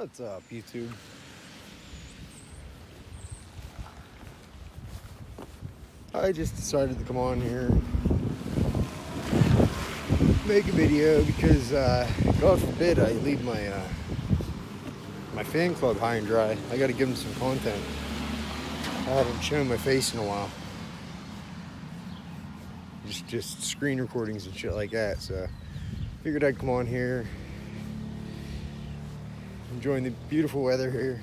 What's up, YouTube? I just decided to come on here and make a video because, God forbid, I leave my my fan club high and dry. I got to give them some content. I haven't shown my face in a while. Just screen recordings and shit like that. So figured I'd come on here, enjoying the beautiful weather here,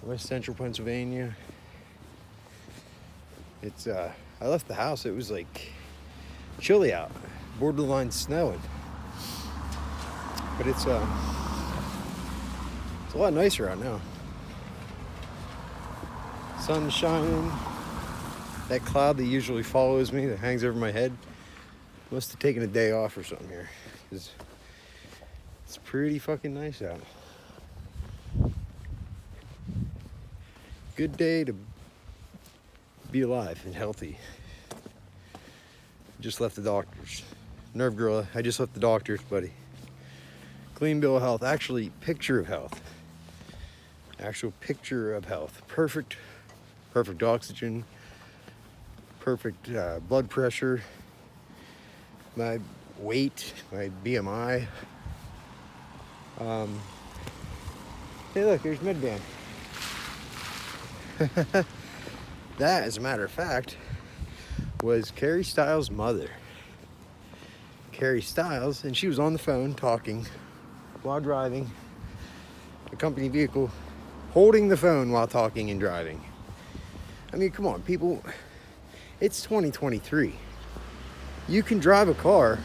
West Central Pennsylvania. It's I left the house. It was like chilly out, borderline snowing. But it's a lot nicer out now. Sun's shining. That cloud that usually follows me, that hangs over my head, must have taken a day off or something here, because it's pretty fucking nice out. Good day to be alive and healthy. Just left the doctor's. Nerve gorilla, I just left the doctor's, buddy. Clean bill of health, actually picture of health. Actual picture of health. Perfect oxygen, perfect blood pressure, my weight, my BMI. Hey look, there's Midband. That, as a matter of fact, was Carrie Styles' mother. Carrie Styles, and she was on the phone talking while driving a company vehicle, holding the phone while talking and driving. I mean, come on, people. It's 2023. You can drive a car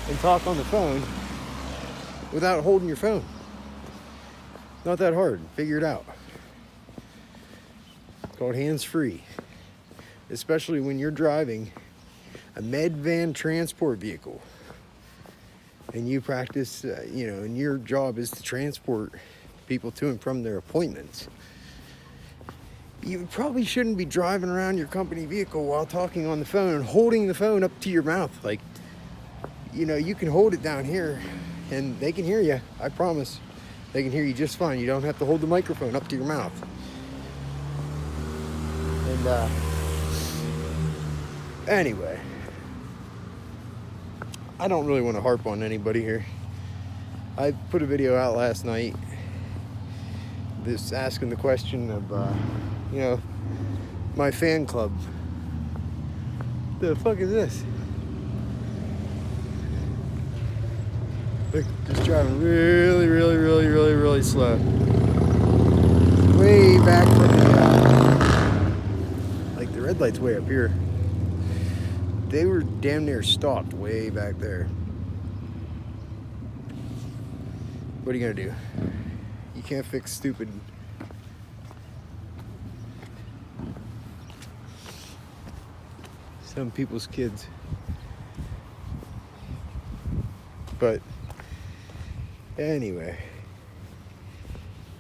and talk on the phone without holding your phone. Not that hard. Figure it out. It's called hands-free. Especially when you're driving a med van transport vehicle and you practice, and your job is to transport people to and from their appointments. You probably shouldn't be driving around your company vehicle while talking on the phone and holding the phone up to your mouth. Like, you can hold it down here and they can hear you. I promise. They can hear you just fine. You don't have to hold the microphone up to your mouth. And, anyway, I don't really want to harp on anybody here. I put a video out last night, this asking the question of, my fan club. The fuck is this? Look, just driving really, really, really, really, really slow. Way back from the red light's way up here. They were damn near stopped way back there. What are you gonna do? You can't fix stupid. Some people's kids. But anyway,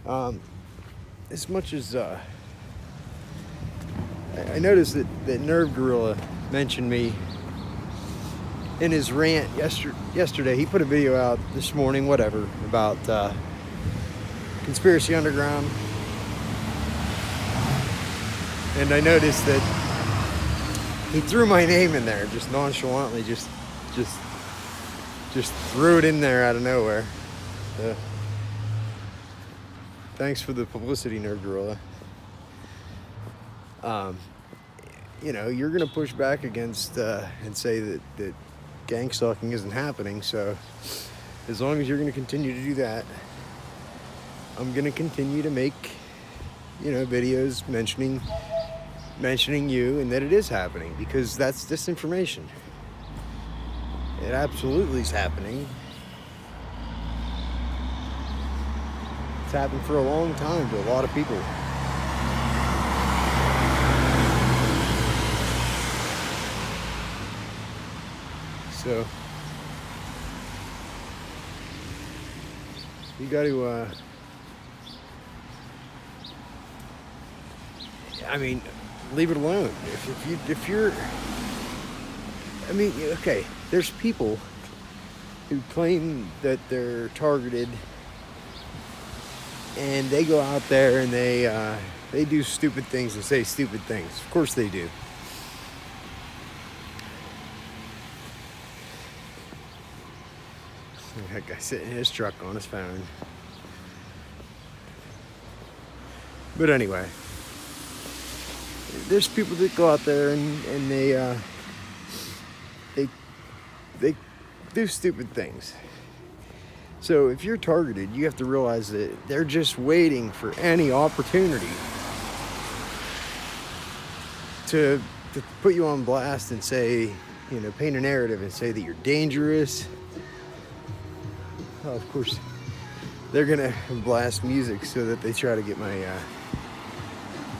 as much as I noticed that Nerve Gorilla mentioned me in his rant yesterday. He put a video out this morning, whatever, about Conspiracy Underground, and I noticed that he threw my name in there, just nonchalantly, just threw it in there out of nowhere. Thanks for the publicity, Nerve Gorilla. You're gonna push back against and say that gangstalking isn't happening. So as long as you're gonna continue to do that, I'm gonna continue to make videos mentioning you and that it is happening, because that's disinformation. It absolutely is happening. It's happened for a long time to a lot of people. So you got to leave it alone. If you're okay, there's people who claim that they're targeted and they go out there and they do stupid things and say stupid things. Of course they do. That guy sitting in his truck on his phone. But anyway, there's people that go out there and they do stupid things. So if you're targeted, you have to realize that they're just waiting for any opportunity to put you on blast and say, paint a narrative and say that you're dangerous. Of course, they're gonna blast music so that they try to get my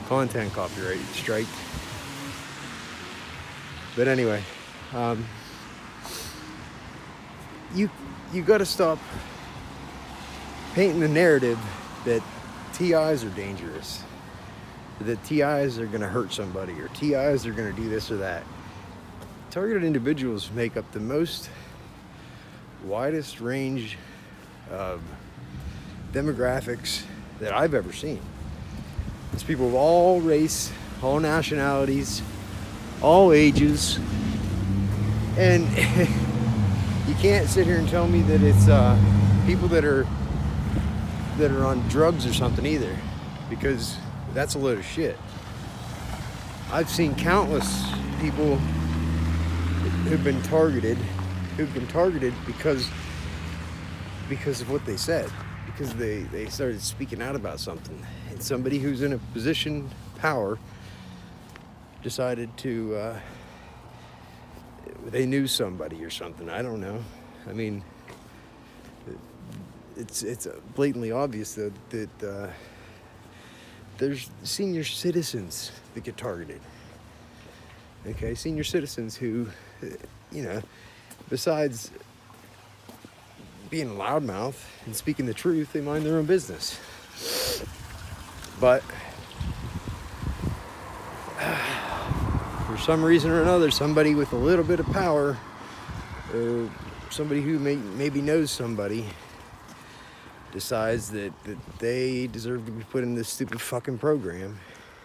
content copyright striked. But anyway, you got to stop painting the narrative that TIs are dangerous, that TIs are gonna hurt somebody, or TIs are gonna do this or that. Targeted individuals make up the widest range of demographics that I've ever seen. It's people of all race, all nationalities, all ages, and you can't sit here and tell me that it's people that are on drugs or something either, because that's a load of shit. I've seen countless people who've been targeted because of what they said, because they started speaking out about something, and somebody who's in a position of power decided to they knew somebody or something. I don't know. I mean, it's blatantly obvious that there's senior citizens that get targeted. Okay, senior citizens who, besides being a loudmouth and speaking the truth, they mind their own business. But for some reason or another, somebody with a little bit of power, or somebody who maybe knows somebody, decides that they deserve to be put in this stupid fucking program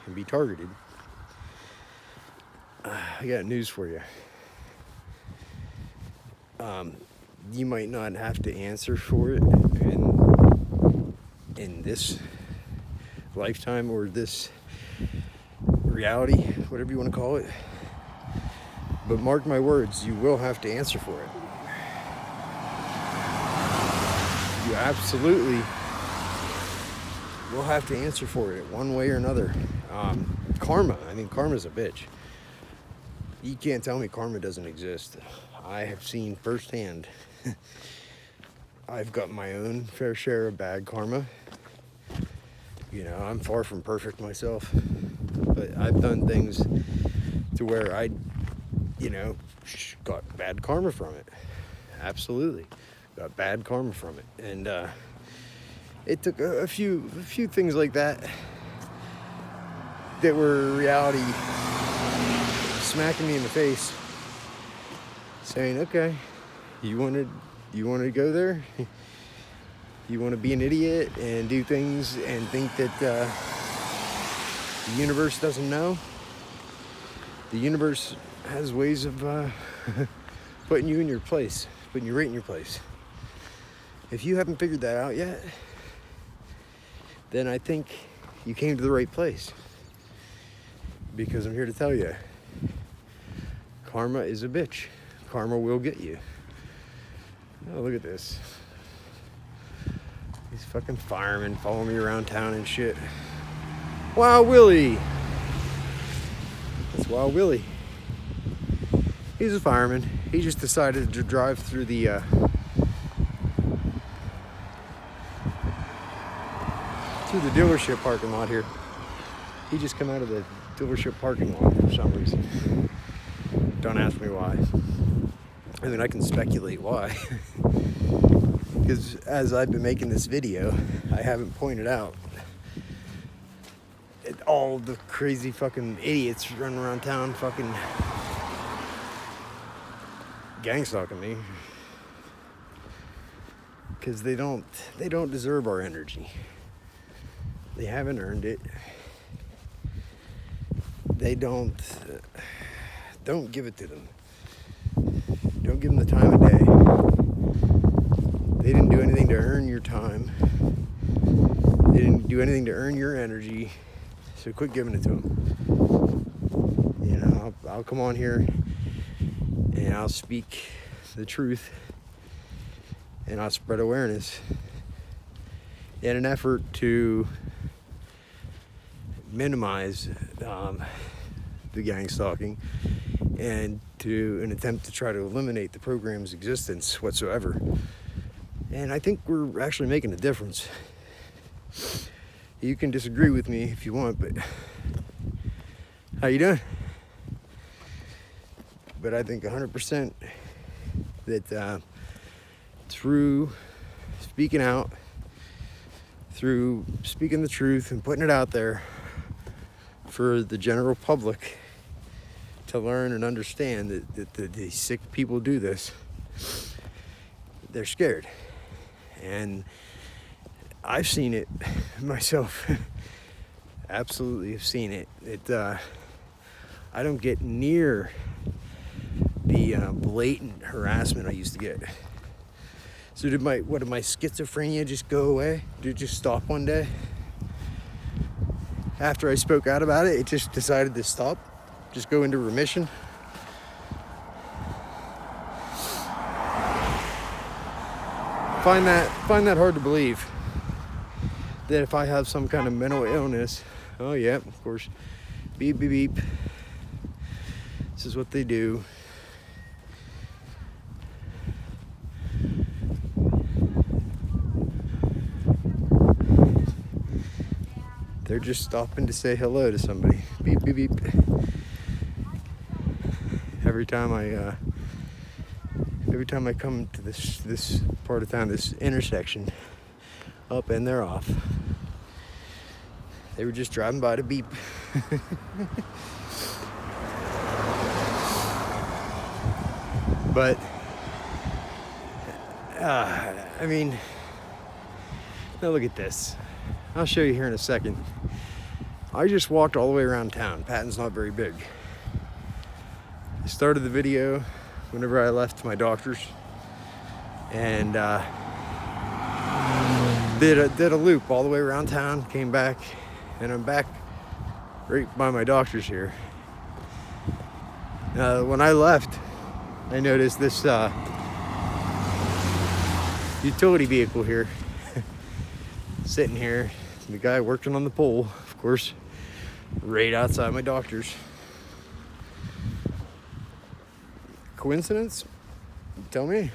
and be targeted. I got news for you. You might not have to answer for it in this lifetime, or this reality, whatever you want to call it. But mark my words, you will have to answer for it. You absolutely will have to answer for it one way or another. Karma's a bitch. You can't tell me karma doesn't exist. I have seen firsthand. I've got my own fair share of bad karma. I'm far from perfect myself, but I've done things to where I, got bad karma from it. Absolutely, got bad karma from it, and it took a few things like that were reality smacking me in the face, saying, "Okay, you want to go there? You want to be an idiot and do things and think that the universe doesn't know? The universe has ways of putting you in your place, putting you right in your place. If you haven't figured that out yet, then I think you came to the right place. Because I'm here to tell you, karma is a bitch. Karma will get you." Oh, look at this. These fucking firemen follow me around town and shit. Wild Willie. That's Wild Willie. He's a fireman. He just decided to drive through the dealership parking lot here. He just come out of the dealership parking lot for some reason. Don't ask me why. I mean, I can speculate why. Because as I've been making this video, I haven't pointed out all the crazy fucking idiots running around town fucking gangstalking me. Because they don't deserve our energy. They haven't earned it. They don't give it to them. Don't give them the time of day. They didn't do anything to earn your time. They didn't do anything to earn your energy. So quit giving it to them. You know, I'll come on here and I'll speak the truth and I'll spread awareness in an effort to minimize the gang stalking and to an attempt to try to eliminate the program's existence whatsoever. And I think we're actually making a difference. You can disagree with me if you want, but how you doing? But I think 100% that through speaking out, through speaking the truth and putting it out there for the general public to learn and understand that these sick people do this, they're scared. And I've seen it myself. Absolutely have seen it. I don't get near the blatant harassment I used to get. So did my schizophrenia just go away? Did it just stop one day? After I spoke out about it, it just decided to stop, just go into remission. Find that hard to believe. That if I have some kind of mental illness, oh yeah, of course, beep, beep, beep. This is what they do. They're just stopping to say hello to somebody. Beep, beep, beep. Every time I come to this part of town, this intersection, up and they're off. They were just driving by to beep. But I mean, now look at this. I'll show you here in a second. I just walked all the way around town. Patton's not very big. I started the video whenever I left my doctor's and did a loop all the way around town, came back, and I'm back right by my doctor's here. When I left, I noticed this utility vehicle here sitting here. The guy working on the pole, of course, right outside my doctor's. Coincidence? Tell me.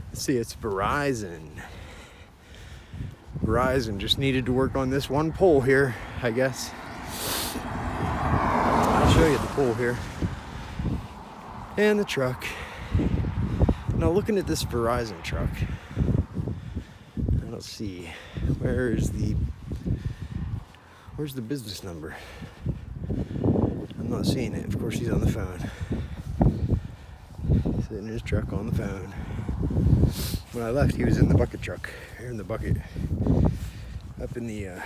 Let's see, it's Verizon. Verizon just needed to work on this one pole here, I guess. I'll show you the pole here. And the truck. Now looking at this Verizon truck, let's see, where's the business number? I'm not seeing it. Of course, he's on the phone. Sitting in his truck on the phone. When I left, he was in the bucket truck, or in the bucket, up in the and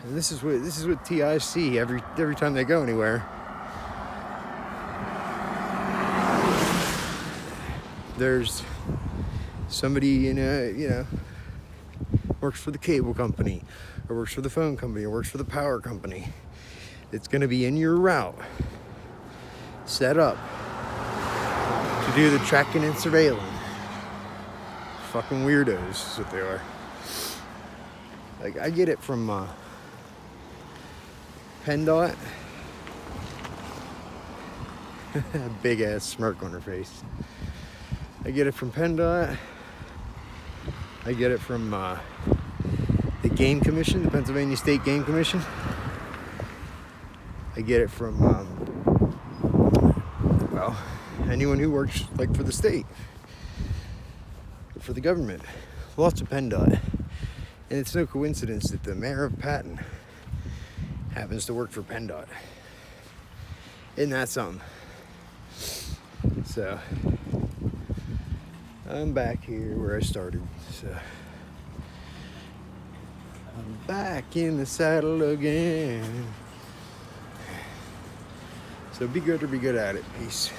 this is what TIs see every time they go anywhere. There's somebody works for the cable company, or works for the phone company, or works for the power company. It's going to be in your route, set up to do the tracking and surveilling. Fucking weirdos is what they are. Like, I get it from PennDOT. Big ass smirk on her face. I get it from PennDOT. I get it from the Game Commission, the Pennsylvania State Game Commission. I get it from, anyone who works, like, for the state, for the government. Lots of PennDOT. And it's no coincidence that the mayor of Patton happens to work for PennDOT. Isn't that something? So, I'm back here where I started. So I'm back in the saddle again. So be good or be good at it. Peace.